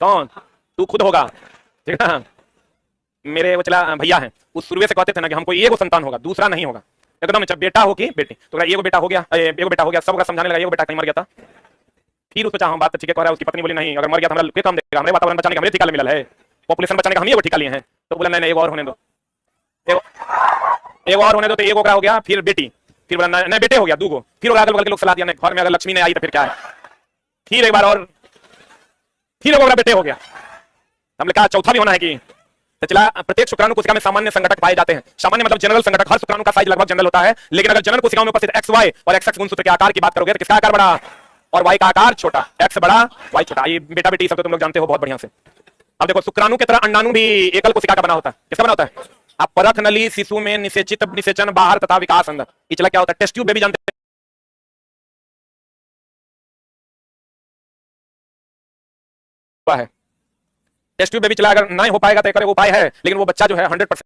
कौन? तू खुद होगा, ठीक है ना। मेरे वो चला भैया है, उस शुरू से कहते थे ना कि हमको एगो संतान होगा, दूसरा नहीं होगा, एकदम अच्छा बेटा हो कि बेटी। तो एगो बेटा हो गया, एगो बेटा हो गया, सबका समझाने लगा एगो बेटा कहीं मर गया था। फिर उसको चाह बात ठीक है कह रहा है, उसकी पत्नी बोली नहीं, अगर मर गया तो हमारा काम देगा, हमारे वातावरण बचाने का हमें ठिका मिला है, पॉपुलेशन बचाने का हम ही एगो ठिका लिए हैं। तो बोला नहीं, एगो और होने दो, एगो और होने दो। तो एगो का हो गया, फिर बेटी, फिर बोला नहीं बेटे हो गया दूगो, फिर अगल बगल के लोग सलाह दिया नहीं, घर में अगर लक्ष्मी नहीं आई तो फिर क्या है, फिर एक बार और, फिर एगो बेटे हो गया। हमने कहा चौथा भी होना है कि तो चला। प्रत्येक शुक्राणु कोशिका में सामान्य संघटक पाए जाते हैं। सामान्य मतलब जनरल संघटक, हर शुक्राणु का साइज लगभग जनरल होता है, लेकिन अगर जनरल कोशिकाओं में उपस्थित एक्स वाई और एक्स एक्स गुणसूत्र के आकार की बात करोगे तो किसका आकार बड़ा और वाई का आकार छोटा, एक्स बड़ा वाई छोटा। ये बेटा बेटी सब तो तुम लोग जानते हो बहुत बढ़िया से। अब देखो शुक्राणु की तरह अंडाणु भी एकल कोशिका का बना होता है। किसका बना होता है? अब परख नली शिशु में निषेचित निषेचन बाहर तथा विकास अंदर। ये चला क्या होता है? टेस्ट ट्यूब बेबी जानते है। टेस्ट ट्यूब बेबी चला अगर नहीं हो पाएगा तो एक उपाय है, लेकिन वो बच्चा जो है 100%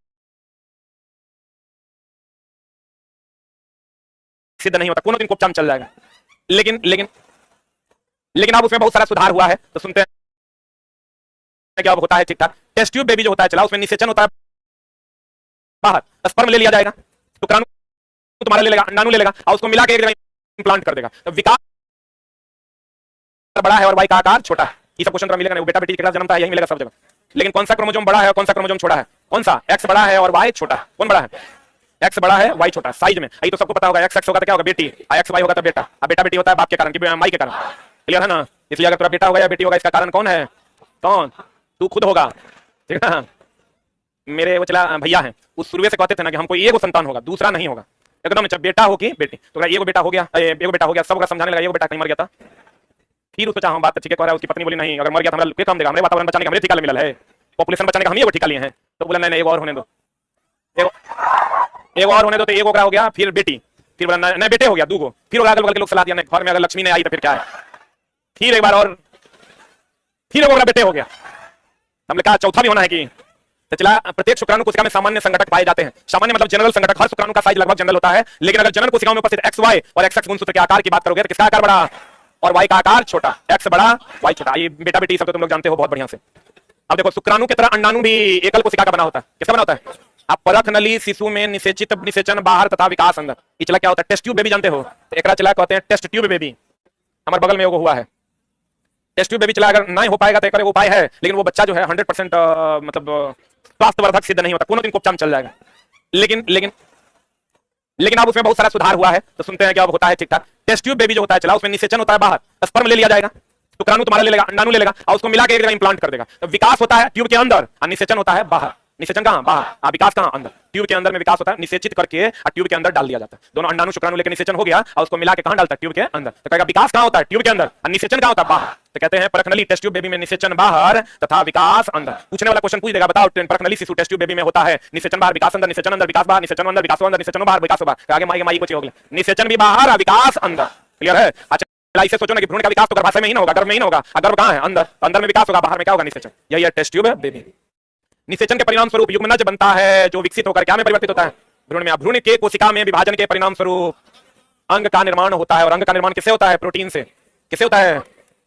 सिद्ध नहीं होता, कोनो दिन कोपचाम चल जाएगा। लेकिन लेकिन लेकिन अब उसमें बहुत सारा सुधार हुआ है, तो सुनते हैं क्या होता है। ठीक ठाक टेस्ट ट्यूब बेबी जो होता है चला, उसमें निषेचन होता है बाहर, स्पर्म ले लिया जाएगा, शुक्राणु तुम्हारा ले लेगा, अंडाणु ले लेगा और उसको मिला के एक जगह इंप्लांट कर देगा। तो विकास बड़ा है और वाई का आकार छोटा है। ये सब क्वेश्चन मिलेगा नहीं, बेटा बेटी के जन्मता है यही मिलेगा सब जगह। लेकिन कौन सा क्रोमोसोम बड़ा है और कौन सा क्रोमोसोम छोटा है? कौन सा? एक्स बड़ा है और वाई छोटा है। कौन बड़ा है? एक्स बड़ा है वाई छोटा। साइज में ये तो सबको पता होगा, एक्स एक्स होगा तो क्या होगा बेटी, एक्स वाई होगा तो बेटा। अब बेटा बेटी होता है बाप के कारण कि माई के कारण, क्लियर है ना। इसलिए अगर तेरा बेटा होगा या बेटी होगा, इसका कारण कौन है? कौन? तू खुद होगा, ठीक है ना। मेरे वो चला भैया है, उस शुरू से कहते थे ना कि हमको एगो संतान होगा, दूसरा नहीं होगा, एकदम अच्छा बेटा हो कि बेटी। तो एगो बेटा हो गया, एगो बेटा हो गया, सबका समझाने लगा एगो बेटा कहीं मर गया था। फिर उसको चाह बात ठीक है कह रहा है, उसकी पत्नी बोली नहीं, अगर मर गया तो हमारा काम देगा, हमारे वातावरण बचाने का हमें ठिका मिला है, पॉपुलेशन बचाने का हम ही एगो ठिका लिए हैं। तो बोला नहीं एगो और होने दो, एगो और होने दो। तो एगो का हो गया, फिर बेटी, फिर बोला नहीं बेटे हो गया दूगो, फिर अगल बगल के लोग सलाह दिया नहीं, घर में अगर लक्ष्मी नहीं आई तो फिर क्या है, फिर एक बार और, फिर एगो बेटे हो गया। हमने कहा चौथा भी होना है कि तो चला। प्रत्येक शुक्राणु कोशिका में सामान्य संघटक पाए जाते हैं। सामान्य मतलब जनरल संघटक, हर शुक्राणु का साइज लगभग जनरल होता है, लेकिन अगर जनरल कोशिकाओं में उपस्थित एक्स वाई और एक्स एक्स गुणसूत्र के आकार की बात करोगे तो किसका आकार बड़ा और वाई का आकार छोटा, एक्स बड़ा वाई छोटा। ये बेटा बेटी सब तो तुम लोग जानते हो बहुत बढ़िया से। अब देखो शुक्राणु की तरह अंडाणु भी एकल कोशिका का बना होता है। किसका बना होता है? अब परख नली शिशु में निषेचित निषेचन बाहर तथा विकास अंदर। ये चला क्या होता है? टेस्ट ट्यूब बेबी जानते हो, तो एकरा चला कहते हैं टेस्ट ट्यूब बेबी। हमारे बगल में एगो हुआ है टेस्ट ट्यूब बेबी चला, अगर नहीं हो पाएगा तो एक उपाय है, लेकिन वो बच्चा जो है 100% मतलब स्वास्थ्यवर्धक सिद्ध नहीं होता, कोनो दिन कोपचाम चल जाएगा। लेकिन लेकिन लेकिन अब उसमें बहुत सारा सुधार हुआ है, तो सुनते हैं क्या होता है। ठीक ठाक टेस्ट ट्यूब बेबी जो होता है चला, उसमें निषेचन होता है बाहर, स्पर्म ले लिया जाएगा, शुक्राणु तुम्हारा ले लेगा, अंडाणु ले लेगा और उसको मिला के एक जगह इंप्लांट कर देगा। तो विकास होता है ट्यूब के अंदर और निषेचन होता है बाहर। निषेचन कहां? बाहर। विकास कहां? अंदर। ट्यूब के अंदर में विकास होता है, निषेचित करके और ट्यूब के अंदर डाल दिया जाता है। दोनों अंडाणु शुक्राणु लेकर निषेचन हो गया और उसको मिला के कहां डालता है? ट्यूब के अंदर। तो कहेगा विकास कहां होता है? ट्यूब के अंदर, और निषेचन कहां होता है? बाहर। तो कहते हैं परखनली टेस्ट ट्यूब बेबी में निषेचन बाहर तथा विकास अंदर। पूछने वाला क्वेश्चन पूछ देगा, बताओ परखनली शिशु टेस्ट ट्यूब बेबी में होता है निषेचन बाहर विकास अंदर, निषेचन अंदर विकास बाहर, निषेचन अंदर विकास अंदर, निषेचन बाहर विकास बाहर। आगे माई को चाहिए निषेचन भी बाहर और विकास अंदर। क्लियर है? अच्छा इसे सोचो ना कि भ्रूण का विकास तो गर्भाशय में ही ना होगा, गर्भ में ही ना होगा, गर्भ कहां है? अंदर। अंदर में विकास होगा, बाहर में क्या होगा? निषेचन। यही है टेस्ट ट्यूब बेबी। निषेचन के परिणाम स्वरूप युग्मनज बनता है, जो विकसित होकर क्या में परिवर्तित होता है? भ्रूण में। भ्रूण के कोशिका में विभाजन के परिणाम स्वरूप अंग का निर्माण होता है, और अंग का निर्माण किससे होता है? प्रोटीन से। किससे होता है?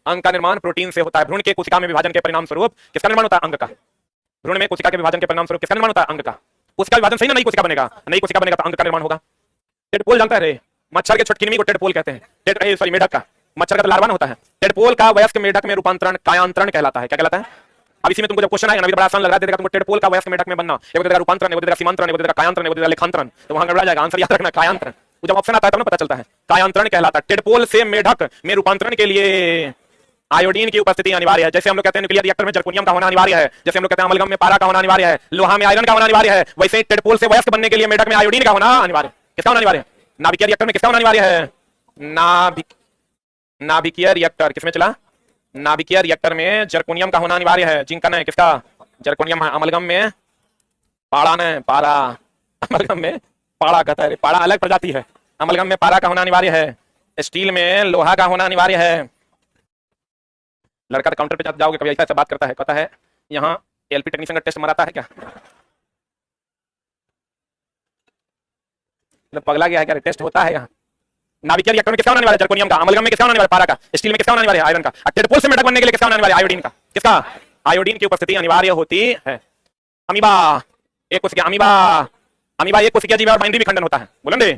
अंग का निर्माण प्रोटीन से होता है। भ्रूण के कोशिका में विभाजन के परिणाम स्वरूप किसका निर्माण होता है? अंग का। भ्रूण में कोशिका के विभाजन के परिणाम स्वरूप किसका निर्माण होता है? अंग का। कोशिका विभाजन सही ना, नई कोशिका बनेगा, नई कोशिका बनेगा तो अंग का निर्माण होगा। टेडपोल जानता है रे? मच्छर के छोटकिनमी को टेडपोल कहते हैं। सॉरी मेढक का, मच्छर का लार्वा होता है। टेडपोल का वयस्क मेढक में रूपांतरण कायांतरण कहलाता है। क्या कहलाता है? अब इसी में तुमको जब क्वेश्चन आएगा ना, बड़ा आसान लग रहा है, तुमको टेडपोल का वयस्क मेढक में बनना, एक देगा रूपांतरण, एक देगा सीमांतरण, एक देगा कायांतरण, एक देगा लेखांतरण, तो वहां गड़बड़ा जाएगा। आंसर याद रखना कायांतरण। जब ऑप्शन आता है तब ना पता चलता है। कायांतरण कहलाता है। टेडपोल से मेढक में रूपांतरण के लिए आयोडीन की उपस्थिति अनिवार्य है। जैसे हम लोग कहते हैं न्यूक्लियर रिएक्टर में जर्कोनियम का होना अनिवार्य है, जैसे हम लोग कहते हैं अमलगम में पारा का होना अनिवार्य है, लोहा में आयरन का होना अनिवार्य है, वैसे टेडपोल से वयस्क बनने के लिए मेढक में आयोडीन का होना अनिवार्य। किसका होना अनिवार्य है? नाभिकीय रिएक्टर में किसका होना अनिवार्य है? नाभिकीय रिएक्टर किसमें चला? नाभिकीय रिएक्टर में जर्कोनियम का होना अनिवार्य है। जिंक का है किसका? जर्कोनियम है। अमलगम में पारा ने पारा, अमलगम में पारा कहता है, पारा अलग प्रजाति है। अमलगम में पारा का होना अनिवार्य है। स्टील में लोहा का होना अनिवार्य है। लड़का तो काउंटर पे जाओगे कभी ऐसा बात करता है, कहता है यहाँ एलपी टेक्नीशियन का टेस्ट मराता है क्या? पगला गया है क्या? टेस्ट होता है यहाँ। नाभिकीय रिएक्टर में किसका होना अनिवार्य है? जर्कोनियम का। अमलगम में किसका होना अनिवार्य? पारा का। स्टील में किसका होना अनिवार्य है? आयरन का। टेडपोल से मेढक बनने के लिए किसका होना अनिवार्य? आयोडीन का। किसका? आयोडीन की उपस्थिति अनिवार्य होती है। अमीबा एक कोशिका, अमीबा एक कोशिकीय जीव और बाइनरी विखंडन होता है। बोलेंगे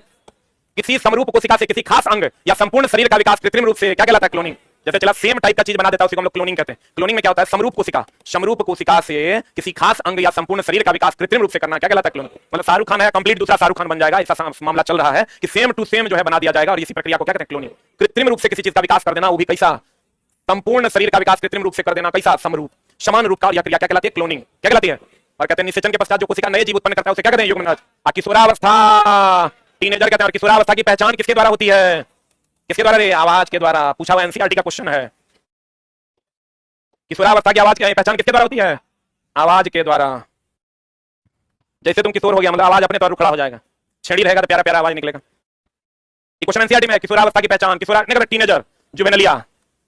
किसी समरूप कोशिका से किसी खास अंग या संपूर्ण शरीर का विकास कृत्रिम रूप से क्या कहलाता है? क्लोनिंग। जैसे चला सेम टाइप का चीज बना देता है उसी को हम लोग क्लोनिंग कहते हैं। क्लोनिंग में क्या होता है? समरूप कोशिका से किसी खास अंग या संपूर्ण शरीर का विकास कृत्रिम रूप से करना क्या कहलाता है? क्लोनिंग। मतलब शाहरुख खान है, कंप्लीट दूसरा शाहरुख खान बन जाएगा, ऐसा मामला चल रहा है कि सेम टू सेम जो है बना दिया जाएगा, और इसी प्रक्रिया को क्या कहते हैं? क्लोनिंग। कृत्रिम रूप से किसी चीज का विकास कर देना, वो भी कैसा? संपूर्ण शरीर का विकास कृत्रिम रूप से कर देना, कैसा? समरूप, समान रूप का, और यह क्रिया क्या कहलाती है? क्लोनिंग। क्या कहलाती है? और कहते हैं निषेचन के पश्चात जो कोशिका नए जीव उत्पन्न करता है उसे क्या कहते हैं? युग्मनज। किशोरावस्था टीनेजर कहते हैं। और किशोरावस्था की पहचान किसके द्वारा होती है? किसके द्वारा रे? आवाज के द्वारा। पूछा हुआ एनसीईआरटी का क्वेश्चन है। किशोरावस्था की आवाज की पहचान किसके द्वारा होती है? आवाज के द्वारा। जैसे तुम किशोर हो गया मतलब आवाज अपने तौर पर खड़ा हो जाएगा, छेड़ी रहेगा तो प्यारा प्यारा आवाज निकलेगा। ये क्वेश्चन एनसीईआरटी में है। किशोरावस्था की पहचान, टीनेजर, जुवेनालिया,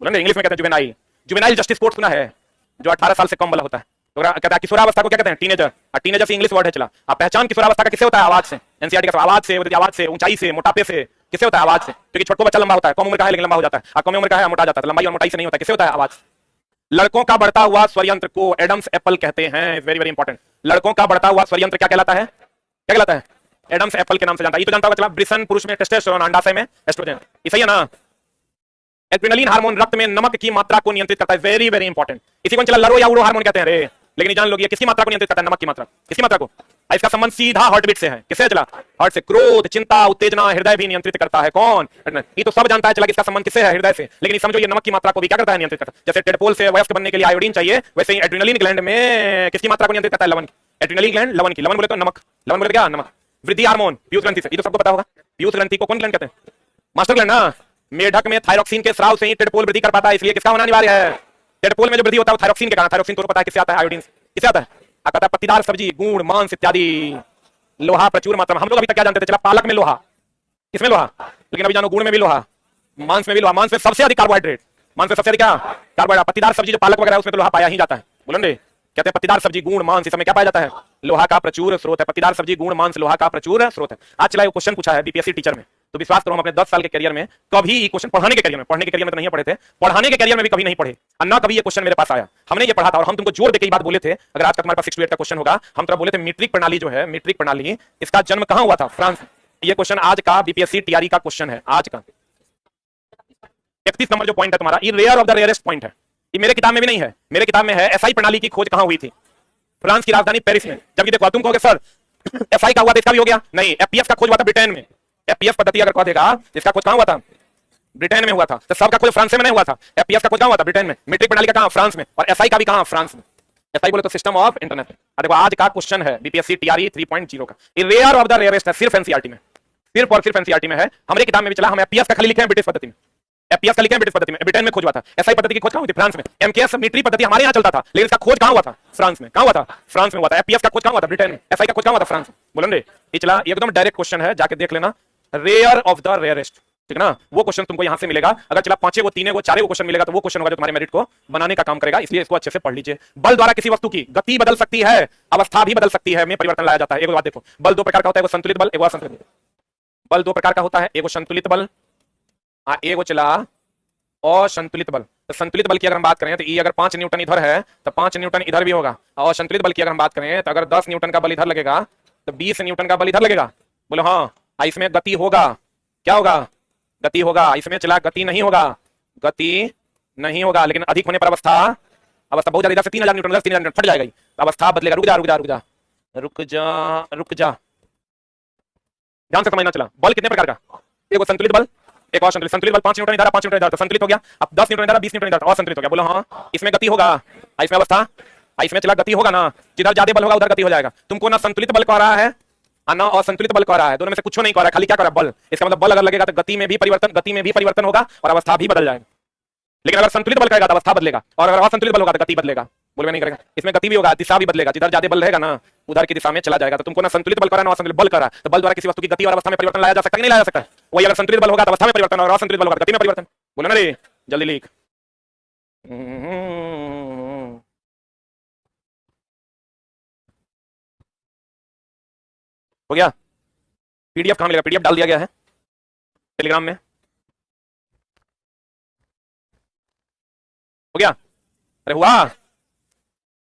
बोलेंगे इंग्लिश में कहते हैं जुवेनाइल। जुवेनाइल जस्टिस स्पोर्ट्स सुना है? जो 18 साल से कम वाला होता है। तो कहता है किशोरावस्था को क्या कहते हैं? टीनेजर। और टीनेजर से इंग्लिश वर्ड है चला। अब पहचान किशोरावस्था का किससे होता है? आवाज से। एनसीईआरटी का आवाज से, आवाज से, ऊंचाई से, मोटापे से। किससे होता है? आवाज से। क्योंकि छोटो बच्चा लंबा होता है, कम उम्र का है लेकिन लंबा हो जाता है, और कम उम्र का है मोटा जाता है। लंबाई और मोटाई से नहीं होता। किससे होता है? आवाज। लड़कों का बढ़ता हुआ स्वरयंत्र को एडम्स एप्पल कहते हैं। Very very important. लड़कों का बढ़ता हुआ स्वरयंत्र क्या कहलाता है? क्या कहलाता है? एडम्स एप्पल के नाम से जानता है। ये तो जानता होगा चला। ब्रिसन पुरुष में टेस्टोस्टेरोन, अंडाशय में एस्ट्रोजन। ये सही है ना? एड्रेनलिन हार्मोन रक्त में नमक की मात्रा को नियंत्रित करता है। Very very important. इसी को चला लरो या उड़ो हार्मोन कहते हैं रे, लेकिन जान लो ये किसकी मात्रा को नियंत्रित करता है? नमक की मात्रा। किसकी मात्रा को? इसका संबंध सीधा हार्टबीट से है। किससे चला? हार्ट से। क्रोध, चिंता, उत्तेजना हृदय भी नियंत्रित करता है। कौन? ये तो सब जानता है चला कि इसका संबंध किससे है? हृदय से। लेकिन समझो ये नमक की मात्रा को भी क्या करता है? नियंत्रित करता है। जैसे टेडपोल से वयस्क बनने के लिए आयोडीन चाहिए, वैसे ही एड्रेनलिन ग्लैंड में किसकी मात्रा को नियंत्रित करता है? लवण की। एड्रेनलिन ग्लैंड लवण की। लवण बोले तो नमक, लवण बोले क्या? नमक। वृद्धि हार्मोन पीयूष ग्रंथि से। ये तो सबको पता होगा। पीयूष ग्रंथि को कौन ग्लैंड कहते हैं? मास्टर ग्लैंड ना। मेढक में थायरॉक्सिन के स्राव से ही टेडपोल वृद्धि कर पाता है, इसलिए किसका होना अनिवार्य है? टेडपोल में जो वृद्धि होता है थायरॉक्सिन के कारण। थायरॉक्सिन तो पता है किससे आता है? आयोडीन से। किससे आता है? कहता है पत्तीदार सब्जी, गुड़, मांस इत्यादि। लोहा प्रचुर मात्रा में। हम लोग अभी तक क्या जानते थे? चला पालक में लोहा। किसमें लोहा? लेकिन अभी जानो गुड़ में भी लोहा, मांस में भी लोहा। मांस में सबसे अधिक कार्बोहाइड्रेट, मांस में सबसे अधिक क्या? कार्बोहाइड्रेट। पत्तीदार सब्जी जो पालक वगैरह है उसमें तो लोहा पाया ही जाता है। बोलेंगे कहते हैं पत्तीदार सब्जी, गुड़, मांस, इस समय क्या पाया जाता है? लोहा का प्रचुर स्रोत है। पत्तीदार सब्जी, गुड़, मांस लोहा का प्रचुर स्रोत है। आज चला क्वेश्चन पूछा है बीपीएससी टीचर में, तो विश्वास करो हम अपने 10 साल के करियर में कभी ये क्वेश्चन पढ़ाने के करियर में तो नहीं पढ़े थे, पढ़ाने के करियर में भी कभी नहीं पढ़े, और ना कभी ये क्वेश्चन मेरे पास आया। हमने ये पढ़ा था और हम तुमको जोर देके बात बोले थे, अगर आज का तुम्हारे पास 6 to 8 का क्वेश्चन होगा, हम तो बोले थे मीट्रिक प्रणाली जो है, मीट्रिक प्रणाली, इसका जन्म कहां हुआ था? फ्रांस। ये क्वेश्चन आज का बीपीएससी टीआरई का क्वेश्चन है। आज का 31 नंबर जो पॉइंट है तुम्हारा, ये rare of the rarest point है। ये मेरे किताब में भी नहीं है। मेरे किताब में है एसआई प्रणाली की खोज कहां हुई थी? फ्रांस की राजधानी पेरिस में। जबकि देखो तुम कहोगे सर एफआई का हुआ तो इसका भी हो गया। नहीं, एफपीएफ का खोज हुआ था ब्रिटेन में। एफपीएफ पद्धति अगर कह देगा इसका खोज कहां हुआ था? ब्रिटेन में हुआ था। तो सबका खोज फ्रांस में नहीं हुआ था। एफपीएफ का खोज कहां हुआ था? ब्रिटेन में। मीट्रिक प्रणाली का कहां? फ्रांस में। और एसआई का भी कहां? फ्रांस में। एसआई बोले तो सिस्टम ऑफ इंटरनेट। देखो आज का क्वेश्चन है बीपीएससी टीआरई 3.0 का, ये रेयर ऑफ द रेयरेस्ट है, सिर्फ एनसीईआरटी में, सिर्फ और सिर्फ एनसीईआरटी में है। हमारे किताब में भी चला, हम एफपीएफ का खाली लिखे हैं ब्रिटिश पद्धति में, एफपीएस का लिखे हैं ब्रिटिश पद्धति में, ब्रिटेन में खोज हुआ था। एसआई पद्धति की खोज कहां हुई थी? फ्रांस में। एमकेएस मीट्रिक पद्धति हमारे यहां चलता था, लेकिन इसका खोज कहां हुआ था? फ्रांस में। कहां हुआ था? फ्रांस में हुआ था। एफपीएस का खोज कहां हुआ था? ब्रिटेन में। एसआई का खोज कहां हुआ था? फ्रांस में। बोलेंगे ये चला एकदम डायरेक्ट क्वेश्चन है, जाके देख लेना, रेयर ऑफ द रेयरेस्ट, ठीक ना। वो क्वेश्चन तुमको यहां से मिलेगा। अगर चला 5 को 3 को 4 को क्वेश्चन मिलेगा तो वो क्वेश्चन होगा जो तुम्हारे मेरिट को बनाने का काम करेगा, इसलिए इसको अच्छे से पढ़ लीजिए। बल द्वारा किसी वस्तु की गति बदल सकती है, अवस्था भी बदल सकती है, में परिवर्तन लाया जाता है। एक बात देखो, बल 2 प्रकार का होता है, एगो संतुलित बल, एगो असंतुलित बल। 2 प्रकार का होता है, एगो संतुलित बल, एगो चला असंतुलित बल। तो संतुलित बल की अगर हम बात करें तो ये अगर 5 न्यूटन इधर है तो 5 न्यूटन इधर भी होगा। और संतुलित बल की अगर हम बात करें तो अगर 10 न्यूटन का बल इधर लगेगा तो 20 न्यूटन का बल इधर लगेगा। बोलो हाँ, इसमें गति होगा। क्या होगा? गति होगा। इसमें चला गति नहीं होगा, गति नहीं होगा, लेकिन अधिक होने पर अवस्था बहुत ज्यादा, इधर से 3000 न्यूटन, 3000 न्यूटन फट जाएगा, तो अवस्था बदलेगा। रुक जा रुक जा रुक जा रुक जा रुक जा, ध्यान से समझना। चला बल कितने प्रकार का? एक संतुलित बल, एक और संतुलित। संतुलित बल 5 न्यूटन इधर, 5 न्यूटन इधर, तो संतुलित हो गया। अब 10 न्यूटन इधर, 20 न्यूटन इधर, और संतुलित हो गया। बोलो हाँ, इसमें गति होगा, इसमें अवस्था, इसमें चला गति होगा ना। जिधर ज्यादा बल होगा उधर गति हो जाएगा। तुमको ना संतुलित बल कह रहा है ना असंतुलित बल कह रहा है, दोनों में से कुछ नहीं कह रहा है, खाली क्या कह रहा है? बल। इसका मतलब बल अगर लगेगा तो गति में भी परिवर्तन होगा और अवस्था भी बदल जाएगा। लेकिन अगर संतुलित बल करेगा तो अवस्था बदलेगा, और अगर असंतुलित बल होगा तो गति बदलेगा। बोलवे नहीं करेगा। इसमें गति भी होगा, दिशा भी बदलेगा। जिधर ज्यादा बल रहेगा ना उधर की दिशा में चला जाएगा। तो तुमको ना संतुलित बल करा ना असंतुलित बल करा, तो बल द्वारा किसी वस्तु की गति और अवस्था में परिवर्तन लाया जा सकता है कि नहीं लाया जा सकता? वही अगर संतुलित बल होगा तो अवस्था में परिवर्तन, और असंतुलित बल होगा तो गति में परिवर्तन। बोलो ना रे, जल्दी लिख। हो गया? पीडीएफ कहां मिलेगा? पीडीएफ डाल दिया गया है टेलीग्राम में। हो गया? अरे हुआ।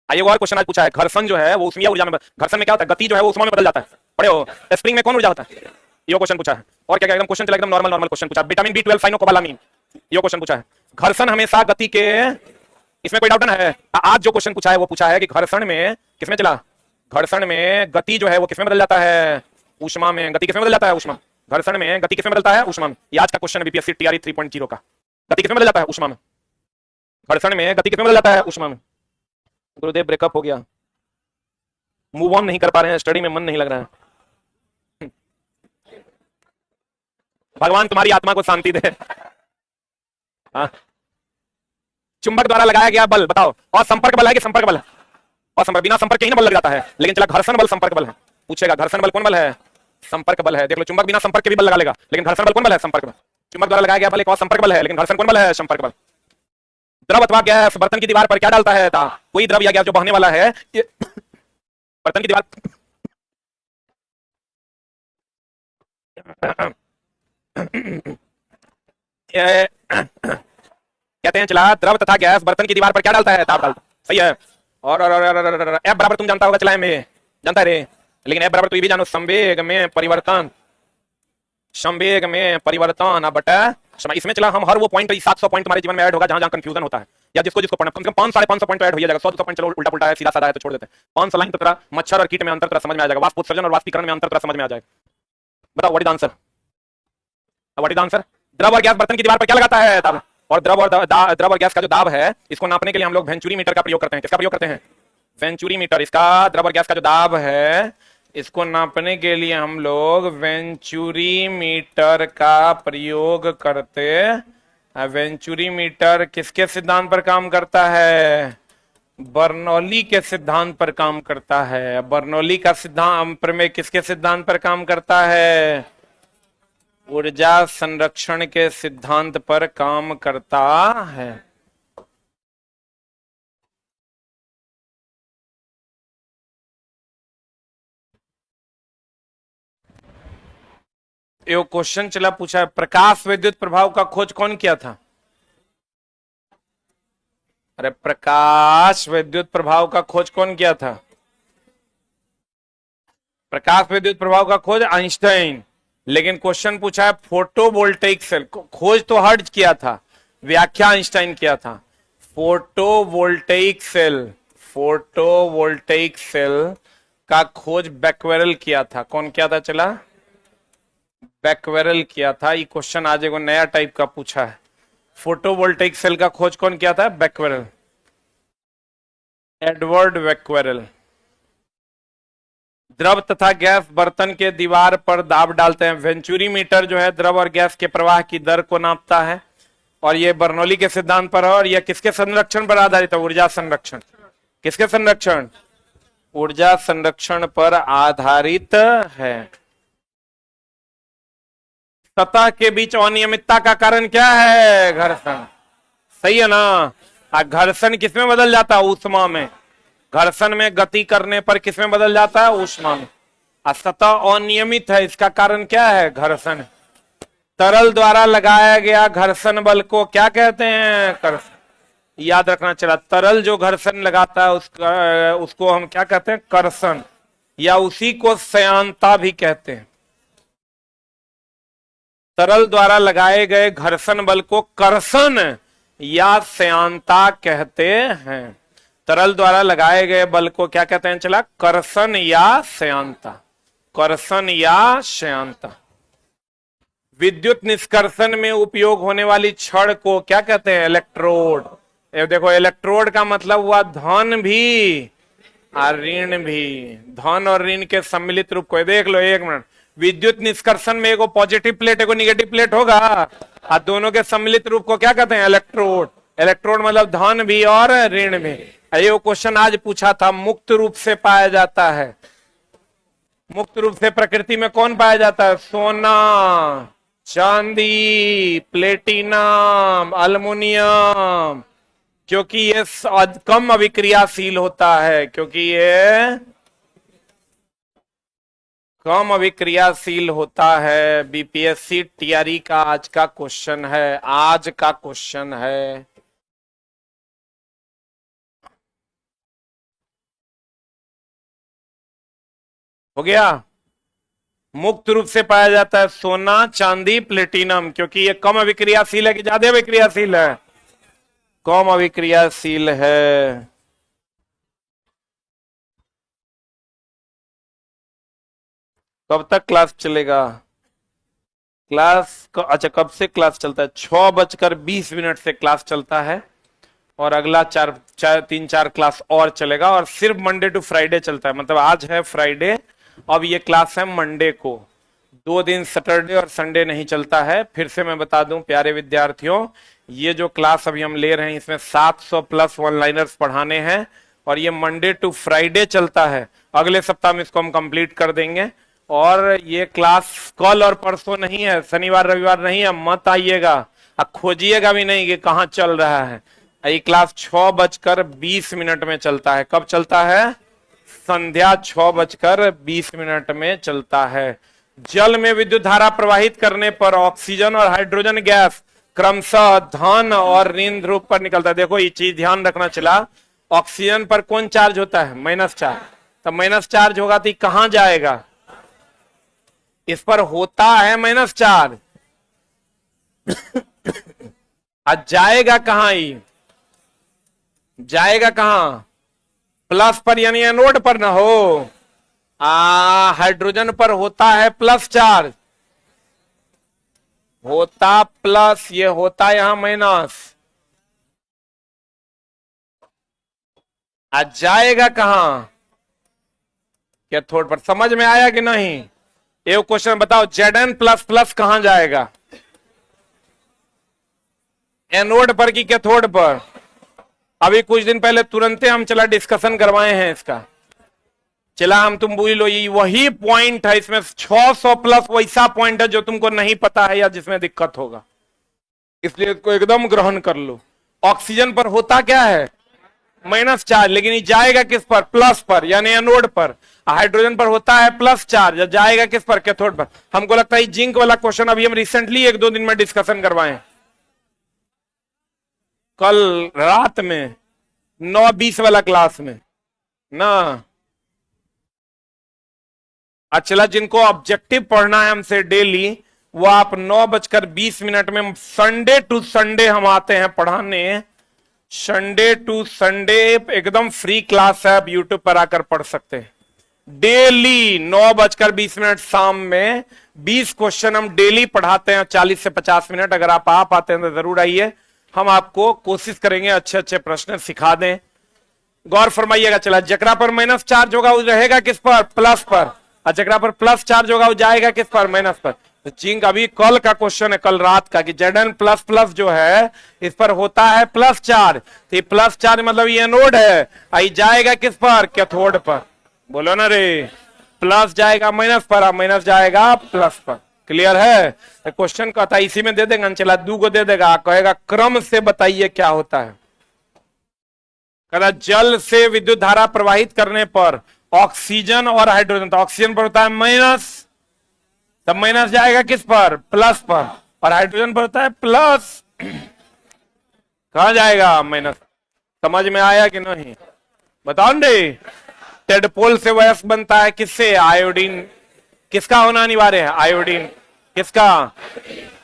आइए और क्वेश्चन आज पूछा है, घर्षण जो है वो ऊष्मीय ऊर्जा में, घर्षण में क्या होता है, गति जो है वो ऊष्मा में बदल जाता है। पढ़े हो, स्प्रिंग में कौन ऊर्जा होता है, ये क्वेश्चन पूछा है। और क्या क्या एकदम क्वेश्चन चला, एकदम नॉर्मल नॉर्मल क्वेश्चन पूछा, विटामिन B12 साइनोकोबालामीन, ये क्वेश्चन पूछा है। घर्षण हमेशा गति के, इसमें कोई डाउट ना है। आज जो क्वेश्चन पूछा है वो पूछा है कि घर्षण में किसमें चला, घर्षण में गति जो है वो किसमें बदल जाता है, ऊष्मा में। गति किसमें बदल जाता है, ऊष्मा। घर्षण में गति किसमें बदलता है, ऊष्मा में। ये आज का क्वेश्चन है बीपीएससी टीआरई 3.0 का। गति किसमें बदल जाता है, ऊष्मा में। घर्षण में गति किसमें बदल जाता है, ऊष्मा में। गुरुदेव ब्रेकअप हो गया, मूव ऑन नहीं कर पा रहे हैं, स्टडी में मन नहीं लग रहा है। भगवान तुम्हारी आत्मा को शांति दे। हाँ। चुंबक द्वारा लगाया गया बल बताओ, और संपर्क बल है कि संपर्क बल है, और संपर्क, बिना संपर्क के ही ना बल लग जाता है, लेकिन चला घर्षण बल संपर्क बल है। पूछेगा घर्षण बल कौन बल है, संपर्क बल है। देख लो, चुंबक बिना संपर्क के भी बल लगा लेगा, लेकिन घर्षण बल कौन बल है, संपर्क बल। चुंबक द्वारा लगाया गया बल एक और संपर्क बल है, लेकिन घर्षण कौन बल है, संपर्क बल। द्रव अथवा गैस बर्तन की दीवार पर क्या डालता है, कोई द्रव या गैस जो बहने वाला है, बर्तन की दीवार कहते हैं चला, द्रव तथा गैस बर्तन की दीवार पर क्या डालता है, ताप डालता। सही है। और F बराबर तुम जानता होगा, चला में जानता है रे, लेकिन F बराबर तो ये भी जानो, संवेग में परिवर्तन, संवेग में परिवर्तन बटा समय। इसमें चला हम हर वो पॉइंट 700 पॉइंट तुम्हारे जीवन में ऐड होगा जहां जहां कंफ्यूजन होता है, या जिसको जिसको पढ़ना, कम से कम 500-550 पॉइंट ऐड हो जाएगा। 100-200 पॉइंट चलो उल्टा पुल्टा है, सीधा साधा है तो छोड़ देते हैं। 500 लाइन तो तेरा मच्छर और कीट में अंतर तेरा समझ में आ जाएगा, वाष्प उत्सर्जन और वाष्पीकरण में अंतर तेरा समझ में आ जाएगा। बताओ what is answer, what is answer. द्रव और गैस बर्तन की दीवार पर क्या लगाता है, दाब। और द्रव और गैस का जो दाब है, इसको नापने के लिए हम लोग वेंचुरी मीटर का प्रयोग करते हैं। किसका प्रयोग करते हैं, वेंचुरी मीटर। इसका द्रव और गैस का जो दाब है, इसको नापने के लिए हम लोग वेंचुरी मीटर का प्रयोग करते हैं। वेंचुरी मीटर किसके सिद्धांत पर काम करता है, बर्नौली के सिद्धांत पर काम करता है। बर्नौली का सिद्धांत प्रमेय किसके सिद्धांत पर काम करता है, ऊर्जा संरक्षण के सिद्धांत पर काम करता है। ये क्वेश्चन चला पूछा है, प्रकाश विद्युत प्रभाव का खोज कौन किया था। अरे प्रकाश विद्युत प्रभाव का खोज कौन किया था, प्रकाश विद्युत प्रभाव का खोज आइंस्टाइन। लेकिन क्वेश्चन पूछा है फोटोवोल्टेइक सेल, खोज तो हर्ट्ज किया था, व्याख्या आइंस्टाइन किया था। फोटोवोल्टेइक सेल, फोटोवोल्टेइक सेल का खोज बैक्वेरेल किया था। कौन किया था, चला बैक्वेरेल किया था। ये क्वेश्चन आज एक नया टाइप का पूछा है, फोटोवोल्टेइक सेल का खोज कौन किया था, बैक्वेरेल, एडवर्ड बैक्वेरेल। द्रव तथा गैस बर्तन के दीवार पर दाब डालते हैं। वेंचुरी मीटर जो है द्रव और गैस के प्रवाह की दर को नापता है, और ये बर्नौली के सिद्धांत पर है। और यह किसके संरक्षण पर आधारित है, ऊर्जा संरक्षण। किसके संरक्षण, ऊर्जा संरक्षण पर आधारित है। सतह के बीच अनियमितता का कारण क्या है, घर्षण। सही है ना। घर्षण किसमें बदल जाता है, ऊष्मा में। घर्षण में गति करने पर किसमें बदल जाता है, ऊष्मा में। सतह अनियमित है, इसका कारण क्या है, घर्षण। तरल द्वारा लगाया गया घर्षण बल को क्या कहते हैं, कर्षण। याद रखना चला, तरल जो घर्षण लगाता है उसको हम क्या कहते हैं, कर्षण, या उसी को श्यानता भी कहते हैं। तरल द्वारा लगाए गए घर्षण बल को कर्षण या श्यानता कहते हैं। तरल द्वारा लगाए गए बल को क्या कहते हैं, चला कर्षण या श्यानता, कर्षण या श्यानता। विद्युत निष्कर्षण में उपयोग होने वाली छड़ को क्या कहते हैं, इलेक्ट्रोड। देखो इलेक्ट्रोड का मतलब हुआ धन भी और ऋण भी, धन और ऋण के सम्मिलित रूप को। देख लो एक मिनट, विद्युत निष्कर्षण में एगो पॉजिटिव प्लेट एगो निगेटिव प्लेट होगा, और दोनों के सम्मिलित रूप को क्या कहते हैं, इलेक्ट्रोड। इलेक्ट्रोड मतलब धन भी और ऋण भी। ये क्वेश्चन आज पूछा था, मुक्त रूप से पाया जाता है। मुक्त रूप से प्रकृति में कौन पाया जाता है, सोना, चांदी, प्लेटिनम, अल्युमिनियम, क्योंकि ये कम अभिक्रियाशील होता है, क्योंकि ये कम अभिक्रियाशील होता है। बीपीएससी टीआरई का आज का क्वेश्चन है, आज का क्वेश्चन है। हो गया। मुक्त रूप से पाया जाता है सोना, चांदी, प्लेटिनम, क्योंकि ये कम अभिक्रियाशील है कि ज्यादा अभिक्रियाशील है? कम अभिक्रियाशील है। कब तक क्लास चलेगा? अच्छा, कब से क्लास चलता है? 6:20 से क्लास चलता है और अगला 3-4 क्लास और चलेगा, और सिर्फ मंडे टू फ्राइडे चलता है। मतलब आज है फ्राइडे, अब ये क्लास है मंडे को। 2 दिन सैटरडे और संडे नहीं चलता है। फिर से मैं बता दूं प्यारे विद्यार्थियों, ये जो क्लास अभी हम ले रहे हैं इसमें 700 प्लस वन लाइनर्स पढ़ाने हैं, और ये मंडे टू फ्राइडे चलता है। अगले सप्ताह में इसको हम कंप्लीट कर देंगे। और ये क्लास कल और परसों नहीं है, शनिवार रविवार नहीं है, मत आइएगा, अब खोजिएगा भी नहीं कि कहाँ चल रहा है। ये क्लास 6:20 में चलता है। कब चलता है? संध्या 6:20 में चलता है। जल में विद्युत धारा प्रवाहित करने पर ऑक्सीजन और हाइड्रोजन गैस क्रमशः धन और ऋण ध्रुव पर निकलता है। देखो ये चीज ध्यान रखना चला, ऑक्सीजन पर कौन चार्ज होता है? -4। तो माइनस चार्ज होगा तो कहां जाएगा? इस पर होता है -4, आज जाएगा कहां? ही जाएगा कहां? प्लस पर, यानी एनोड पर ना हो। हाइड्रोजन पर होता है प्लस चार्ज, होता प्लस, ये होता यहां माइनस। आज जाएगा कहां? कैथोड पर। समझ में आया कि नहीं? एक क्वेश्चन बताओ, Zn प्लस प्लस कहां जाएगा? एनोड पर कि कैथोड पर? अभी कुछ दिन पहले तुरंत हम चला डिस्कशन करवाए हैं इसका। चला हम तुम बोल लो, ये वही पॉइंट है इसमें। 600 प्लस वैसा पॉइंट है जो तुमको नहीं पता है या जिसमें दिक्कत होगा, इसलिए इसको एकदम ग्रहण कर लो। ऑक्सीजन पर होता क्या है? -4, लेकिन ये जाएगा किस पर? प्लस पर, यानी एनोड पर। हाइड्रोजन पर होता है प्लस चार्ज, जाएगा किस पर? कैथोड पर। हमको लगता है जिंक वाला क्वेश्चन अभी हम रिसेंटली 1-2 दिन में डिस्कशन करवाए, कल रात में 9:20 वाला क्लास में ना। अच्छा, जिनको ऑब्जेक्टिव पढ़ना है हमसे डेली, वो आप 9:20 में, संडे टू संडे हम आते हैं पढ़ाने। संडे टू संडे एकदम फ्री क्लास है, आप यूट्यूब पर आकर पढ़ सकते हैं। डेली 9:20 शाम में 20 क्वेश्चन हम डेली पढ़ाते हैं, 40 से 50 मिनट। अगर आप आ पाते हैं तो जरूर आइए, हम आपको कोशिश करेंगे अच्छे अच्छे प्रश्न सिखा दें। गौर फरमाइएगा। चला, जकरा पर माइनस चार्ज होगा वो रहेगा किस पर? प्लस पर। और जकरा पर प्लस चार्ज होगा वो जाएगा किस पर? माइनस पर। तो जिंक अभी कल का क्वेश्चन है, कल रात का, कि Zn प्लस प्लस जो है इस पर होता है प्लस चार्ज। तो ये प्लस चार्ज मतलब ये एनोड है, आई जाएगा किस पर? कैथोड पर। बोलो ना रे, प्लस जाएगा माइनस पर, माइनस जाएगा प्लस पर। क्लियर है? तो क्वेश्चन कहता है इसी में दे देगा, चला 2 को दे देगा, कहेगा क्रम से बताइए क्या होता है। कहता जल से विद्युत धारा प्रवाहित करने पर ऑक्सीजन और हाइड्रोजन, तो ऑक्सीजन पर होता है माइनस, तब माइनस जाएगा किस पर? प्लस पर। और हाइड्रोजन पर होता है प्लस, कहां जाएगा? माइनस। समझ में आया कि नहीं? बताओ रे। टेडपोल से वयस्क बनता है किससे? आयोडीन। किसका होना अनिवार्य है? आयोडीन। किसका?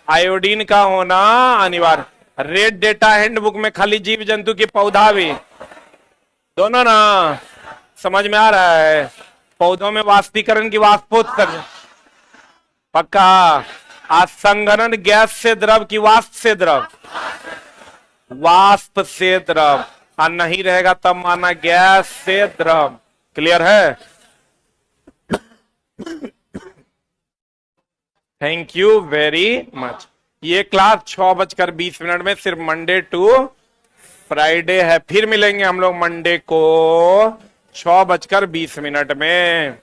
आयोडीन का होना अनिवार्य। रेड डेटा हैंडबुक में खाली जीव जंतु की पौधा भी, दोनों ना। समझ में आ रहा है? पौधों में वाष्पीकरण की वाष्पोत्सर्जन पक्का। असंघनन गैस से द्रव की वाष्प से द्रव? वाष्प से द्रव। और नहीं रहेगा तब माना गैस से द्रव। क्लियर है? Thank you very much. ये क्लास 6:20 में सिर्फ मंडे टू फ्राइडे है। फिर मिलेंगे हम लोग मंडे को 6:20 में।